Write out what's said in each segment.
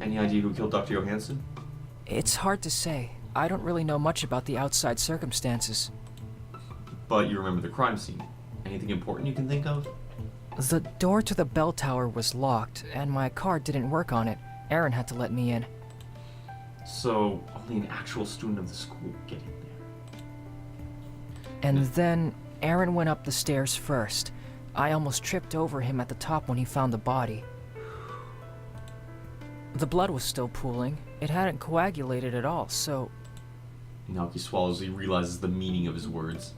Any idea who killed Dr. Johansson? It's hard to say. I don't really know much about the outside circumstances. But you remember the crime scene. Anything important you can think of? The door to the bell tower was locked, and my card didn't work on it. Aaron had to let me in. So, only an actual student of the school would get in there. And then, Aaron went up the stairs first. I almost tripped over him at the top when he found the body. The blood was still pooling. It hadn't coagulated at all, so... Naoki swallows as he realizes the meaning of his words.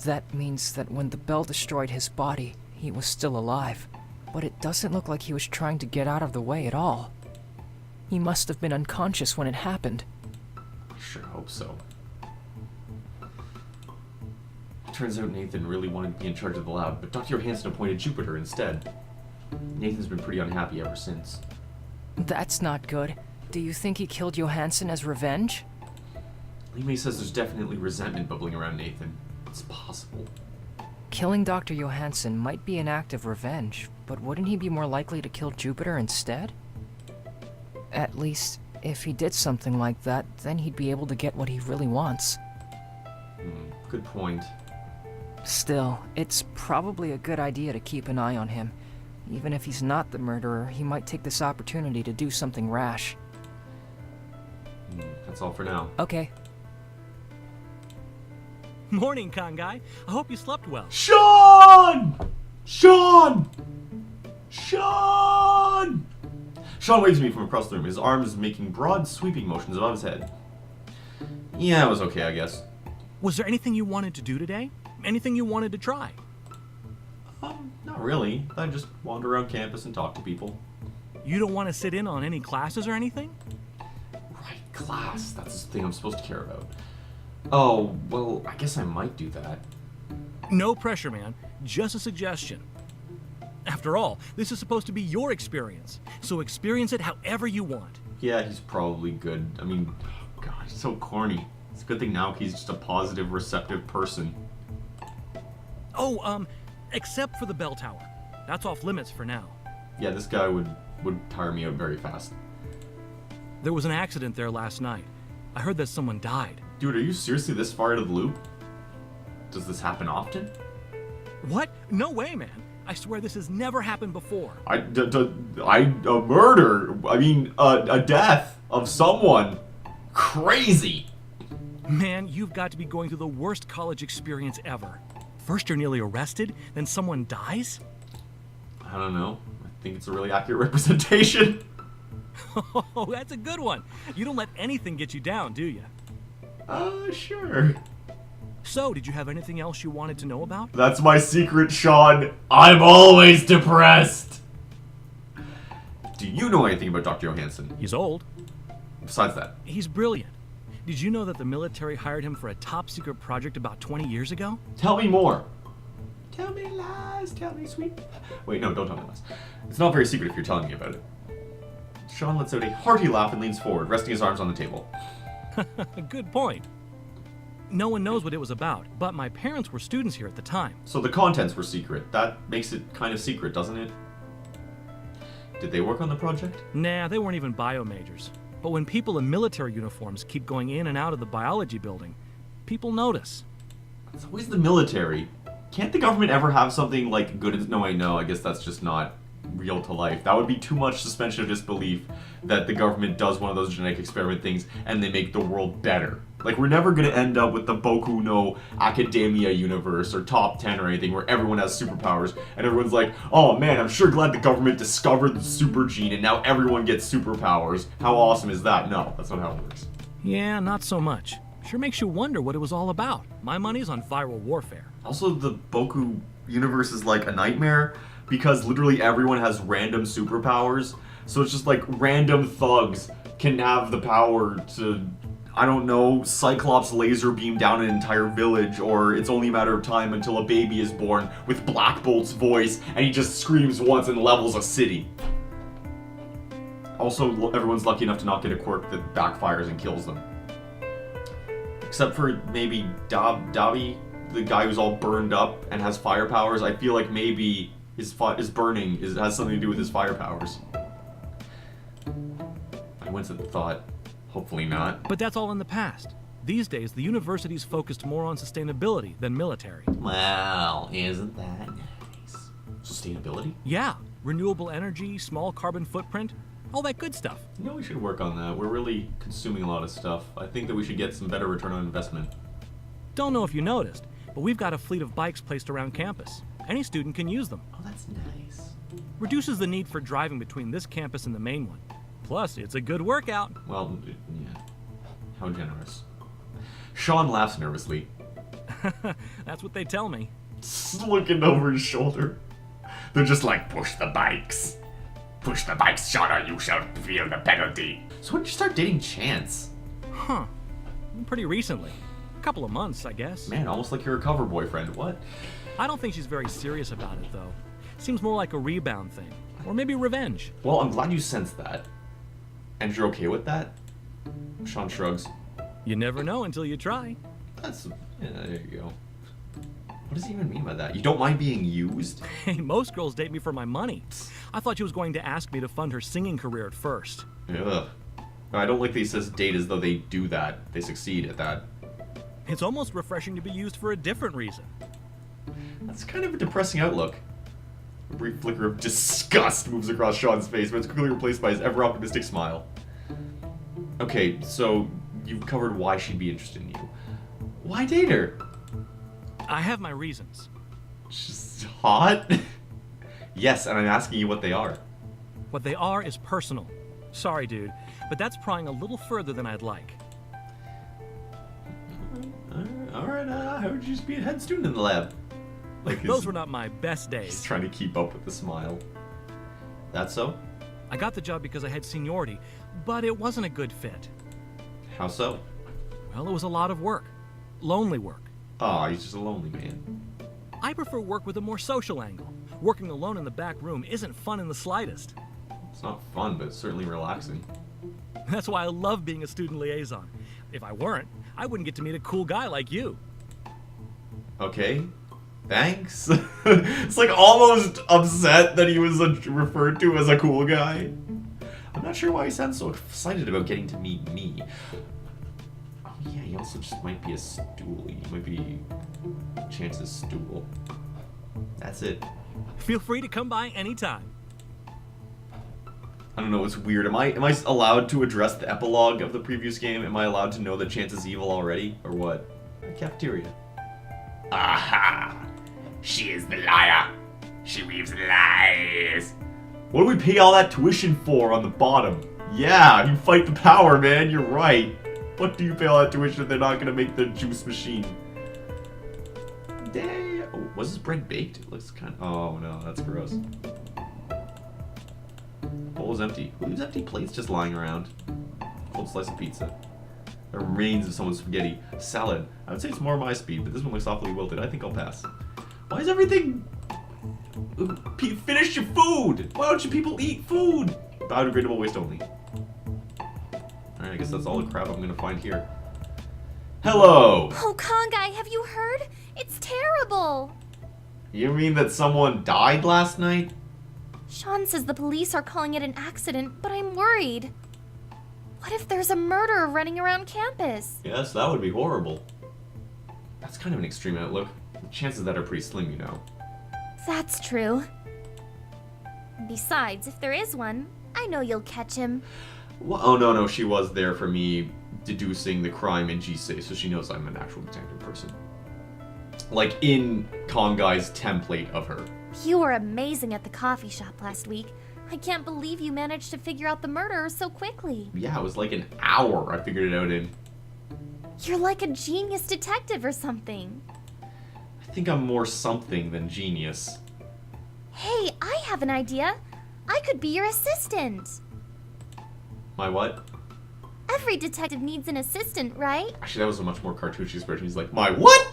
That means that when the bell destroyed his body, he was still alive. But it doesn't look like he was trying to get out of the way at all. He must have been unconscious when it happened. I sure hope so. Turns out Nathan really wanted to be in charge of the lab, but Dr. Johansson appointed Jupiter instead. Nathan's been pretty unhappy ever since. That's not good. Do you think he killed Johansson as revenge? Lee says there's definitely resentment bubbling around Nathan. It's possible. Killing Dr. Johansson might be an act of revenge, but wouldn't he be more likely to kill Jupiter instead? At least, if he did something like that, then he'd be able to get what he really wants. Good point. Still, it's probably a good idea to keep an eye on him. Even if he's not the murderer, he might take this opportunity to do something rash. That's all for now. Okay. Morning, con guy. I hope you slept well. Sean! Sean! Sean! Sean waves at me from across the room, his arms making broad, sweeping motions above his head. Yeah, it was okay, I guess. Was there anything you wanted to do today? Anything you wanted to try? Not really. I just wander around campus and talk to people. You don't want to sit in on any classes or anything? Right, class. That's the thing I'm supposed to care about. Oh, well, I guess I might do that. No pressure, man. Just a suggestion. After all, this is supposed to be your experience, so experience it however you want. Yeah, he's probably good. I mean, God, he's so corny. It's a good thing now he's just a positive, receptive person. Oh, except for the bell tower. That's off limits for now. Yeah, this guy would tire me out very fast. There was an accident there last night. I heard that someone died. Dude, are you seriously this far out of the loop? Does this happen often? What? No way, man. I swear this has never happened before. A murder. I mean, a death of someone. Crazy. Man, you've got to be going through the worst college experience ever. First you're nearly arrested, then someone dies? I don't know. I think it's a really accurate representation. Oh, that's a good one. You don't let anything get you down, do you? Sure. So, did you have anything else you wanted to know about? That's my secret, Sean. I'm always depressed. Do you know anything about Dr. Johansson? He's old. Besides that. He's brilliant. Did you know that the military hired him for a top-secret project about 20 years ago? Tell me more. Tell me lies, tell me sweet... Wait, no, don't tell me lies. It's not very secret if you're telling me about it. Sean lets out a hearty laugh and leans forward, resting his arms on the table. Good point. No one knows what it was about, but my parents were students here at the time. So the contents were secret. That makes it kind of secret, doesn't it? Did they work on the project? Nah, they weren't even bio majors. But when people in military uniforms keep going in and out of the biology building, people notice. It's always the military. Can't the government ever have something like good as... No, I know. I guess that's just not real to life. That would be too much suspension of disbelief that the government does one of those genetic experiment things and they make the world better. Like, we're never going to end up with the Boku no Academia universe or Top 10 or anything where everyone has superpowers and everyone's like, oh man, I'm sure glad the government discovered the super gene and now everyone gets superpowers. How awesome is that? No, that's not how it works. Yeah, not so much. Sure makes you wonder what it was all about. My money's on viral warfare. Also, the Boku universe is like a nightmare because literally everyone has random superpowers. So it's just like random thugs can have the power to, I don't know, Cyclops laser beam down an entire village, or it's only a matter of time until a baby is born with Black Bolt's voice and he just screams once and levels a city. Also, everyone's lucky enough to not get a quirk that backfires and kills them. Except for maybe Dabi, the guy who's all burned up and has fire powers. I feel like maybe his burning has something to do with his fire powers. wince at the thought. Hopefully not. But that's all in the past. These days, the university's focused more on sustainability than military. Well, isn't that nice? Sustainability? Yeah, renewable energy, small carbon footprint, all that good stuff. You know, we should work on that. We're really consuming a lot of stuff. I think that we should get some better return on investment. Don't know if you noticed, but we've got a fleet of bikes placed around campus. Any student can use them. Oh, that's nice. Reduces the need for driving between this campus and the main one. Plus, it's a good workout. Well, yeah. How generous. Sean laughs nervously. That's what they tell me. Looking over his shoulder. They're just like, push the bikes. Push the bikes, Sean, or you shall feel the penalty. So when did you start dating Chance? Huh. Pretty recently. A couple of months, I guess. Man, almost like you're a cover boyfriend. What? I don't think she's very serious about it, though. Seems more like a rebound thing. Or maybe revenge. Well, I'm glad you sensed that. And you're okay with that? Sean shrugs. You never know until you try. That's... yeah, there you go. What does he even mean by that? You don't mind being used? Hey, most girls date me for my money. I thought she was going to ask me to fund her singing career at first. Ugh. I don't like that he says date as though they do that. They succeed at that. It's almost refreshing to be used for a different reason. That's kind of a depressing outlook. A brief flicker of disgust moves across Sean's face, but it's quickly replaced by his ever-optimistic smile. Okay, so you've covered why she'd be interested in you. Why date her? I have my reasons. She's hot? Yes, and I'm asking you what they are. What they are is personal. Sorry, dude, but that's prying a little further than I'd like. Alright, how would you just be a head student in the lab? Like Those were not my best He's days. trying to keep up with the smile. That so? I got the job because I had seniority, but it wasn't a good fit. How so? Well, it was a lot of work. Lonely work. Aw, he's just a lonely man. I prefer work with a more social angle. Working alone in the back room isn't fun in the slightest. It's not fun, but it's certainly relaxing. That's why I love being a student liaison. If I weren't, I wouldn't get to meet a cool guy like you. Okay, thanks. It's like almost upset that he was referred to as a cool guy. I'm not sure why he sounds so excited about getting to meet me. Oh yeah, he also just might be a stool. He might be Chance's stool. That's it. Feel free to come by anytime. I don't know, it's weird. Am I allowed to address the epilogue of the previous game? Am I allowed to know that Chance is evil already? Or what? Cafeteria. Aha! She is the liar. She weaves lies. What do we pay all that tuition for on the bottom? Yeah, you fight the power, man. You're right. What do you pay all that tuition if they're not gonna make the juice machine? Dang. Oh, was this bread baked? It looks kind of... oh no, that's gross. Bowl is empty. Who leaves empty plates just lying around? Cold slice of pizza. The remains of someone's spaghetti. Salad. I would say it's more my speed, but this one looks awfully wilted. I think I'll pass. Why is everything... finish your food! Why don't you people eat food? Biodegradable waste only. Alright, I guess that's all the crap I'm gonna find here. Hello! Oh, Kongai, have you heard? It's terrible! You mean that someone died last night? Sean says the police are calling it an accident, but I'm worried. What if there's a murderer running around campus? Yes, that would be horrible. That's kind of an extreme outlook. The chances of that are pretty slim, you know. That's true. Besides, if there is one, I know you'll catch him. Well, oh no, she was there for me deducing the crime in Yousei, so she knows I'm an actual detective person. Like in Kongai's template of her. You were amazing at the coffee shop last week. I can't believe you managed to figure out the murderer so quickly. Yeah, it was like an hour I figured it out in. You're like a genius detective or something. I think I'm more something than genius. Hey, I have an idea. I could be your assistant. My what? Every detective needs an assistant, right? Actually, that was a much more cartoonish expression. He's like, my what?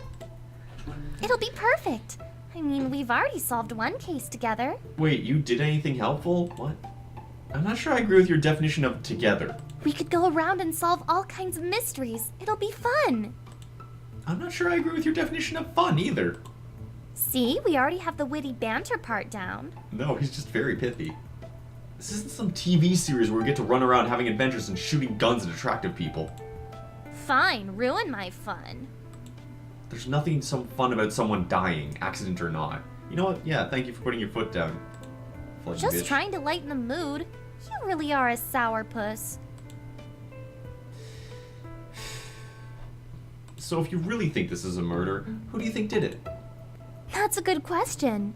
It'll be perfect. I mean, we've already solved one case together. Wait, you did anything helpful? What? I'm not sure I agree with your definition of together. We could go around and solve all kinds of mysteries. It'll be fun. I'm not sure I agree with your definition of fun either. See, we already have the witty banter part down. No, he's just very pithy. This isn't some TV series where we get to run around having adventures and shooting guns at attractive people. Fine, ruin my fun. There's nothing so fun about someone dying, accident or not. You know what? Yeah, thank you for putting your foot down. Flooding Just bitch. trying to lighten the mood. You really are a sourpuss. So if you really think this is a murder, who do you think did it? That's a good question.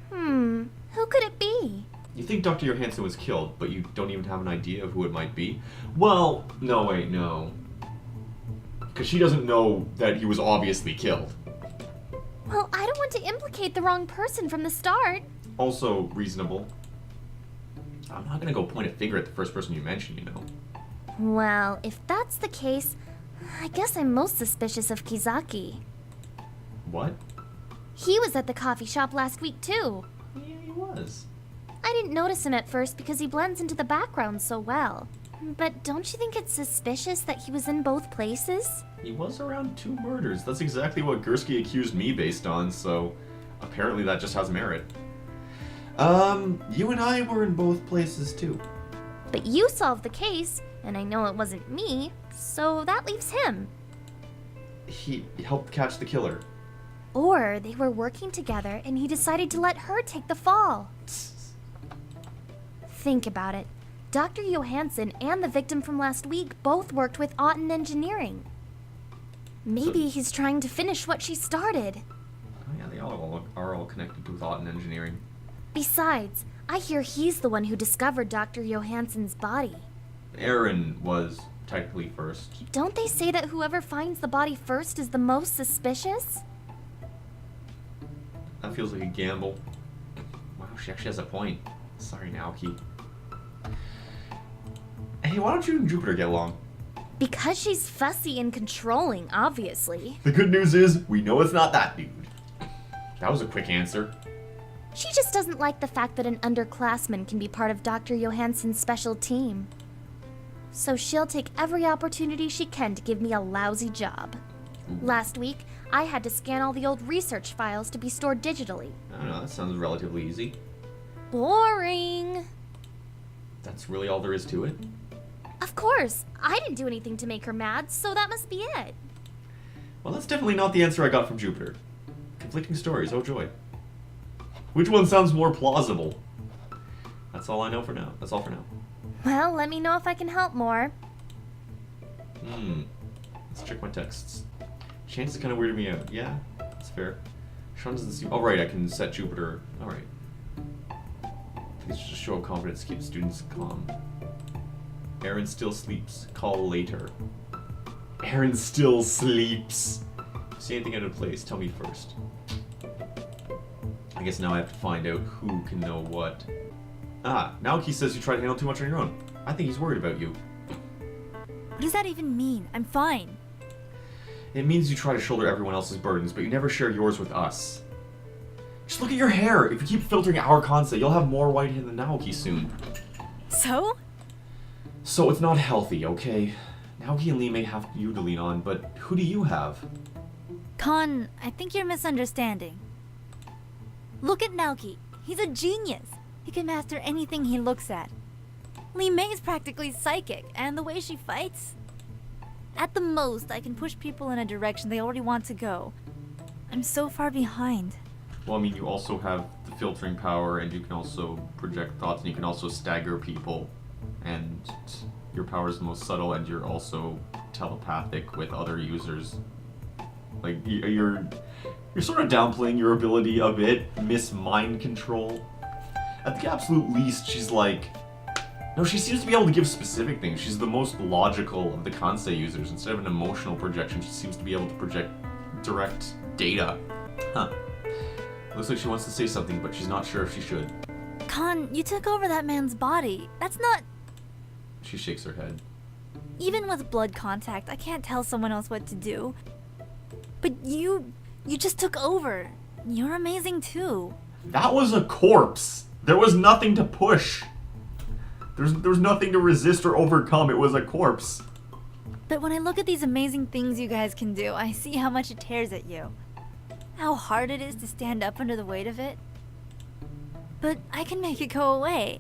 Who could it be? You think Dr. Johansson was killed, but you don't even have an idea of who it might be? Well, no, wait, no. Because she doesn't know that he was obviously killed. Well, I don't want to implicate the wrong person from the start. Also reasonable. I'm not gonna go point a finger at the first person you mention, you know. Well, if that's the case, I guess I'm most suspicious of Kizaki. What? He was at the coffee shop last week, too. Yeah, he was. I didn't notice him at first because he blends into the background so well. But don't you think it's suspicious that he was in both places? He was around 2 murders. That's exactly what Gursky accused me based on, so apparently that just has merit. You and I were in both places too. But you solved the case, and I know it wasn't me, so that leaves him. He helped catch the killer. Or they were working together and he decided to let her take the fall. Think about it. Dr. Johansson and the victim from last week both worked with Auten Engineering. Maybe he's trying to finish what she started. Oh yeah, they all are all connected with Auten Engineering. Besides, I hear he's the one who discovered Dr. Johansson's body. Aaron was technically first. Don't they say that whoever finds the body first is the most suspicious? That feels like a gamble. Wow, she actually has a point. Sorry, Naoki. Hey, why don't you and Jupiter get along? Because she's fussy and controlling, obviously. The good news is, we know it's not that dude. That was a quick answer. She just doesn't like the fact that an underclassman can be part of Dr. Johansson's special team. So she'll take every opportunity she can to give me a lousy job. Last week, I had to scan all the old research files to be stored digitally. I don't know, that sounds relatively easy. Boring. That's really all there is to it? Of course, I didn't do anything to make her mad, so that must be it. Well, that's definitely not the answer I got from Jupiter. Conflicting stories, oh joy. Which one sounds more plausible? That's all I know for now. That's all for now. Well, let me know if I can help more. Let's check my texts. Chance is kind of weirding me out. Yeah, that's fair. Sean doesn't seem... Oh, right, I can set Jupiter. All right. Please just show confidence. Keep students calm. Aaron still sleeps. Call later. Aaron still sleeps. If you see anything out of place, tell me first. I guess now I have to find out who can know what. Ah, Naoki says you try to handle too much on your own. I think he's worried about you. What does that even mean? I'm fine. It means you try to shoulder everyone else's burdens, but you never share yours with us. Just look at your hair. If you keep filtering our concept, you'll have more white hair than Naoki soon. So? So it's not healthy, okay? Naoki and Lee may have you to lean on, but who do you have? Kon, I think you're misunderstanding. Look at Naoki. He's a genius. He can master anything he looks at. Lee May's practically psychic, and the way she fights... At the most, I can push people in a direction they already want to go. I'm so far behind. Well, I mean, you also have the filtering power, and you can also project thoughts, and you can also stagger people. And your power is the most subtle, and you're also telepathic with other users. Like, you're sort of downplaying your ability a bit. Miss Mind Control. At the absolute least, she's like... No, she seems to be able to give specific things. She's the most logical of the Kansei users. Instead of an emotional projection, she seems to be able to project direct data. Huh. Looks like she wants to say something, but she's not sure if she should. Kon, you took over that man's body. That's not... She shakes her head. Even with blood contact, I can't tell someone else what to do. But you just took over. You're amazing too. That was a corpse! There was nothing to push! There was nothing to resist or overcome, it was a corpse. But when I look at these amazing things you guys can do, I see how much it tears at you. How hard it is to stand up under the weight of it. But I can make it go away.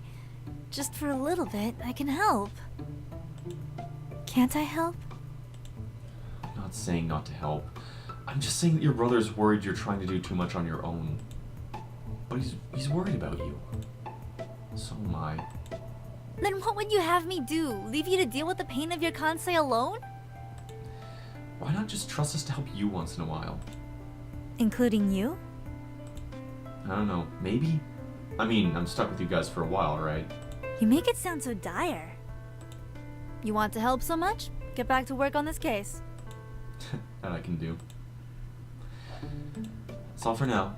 just for a little bit, I can help. Can't I help? I'm not saying not to help. I'm just saying that your brother's worried you're trying to do too much on your own. But he's worried about you. So am I. Then what would you have me do? Leave you to deal with the pain of your Kansei alone? Why not just trust us to help you once in a while? Including you? I don't know, maybe? I mean, I'm stuck with you guys for a while, right? You make it sound so dire. You want to help so much? Get back to work on this case. That I can do. That's all for now.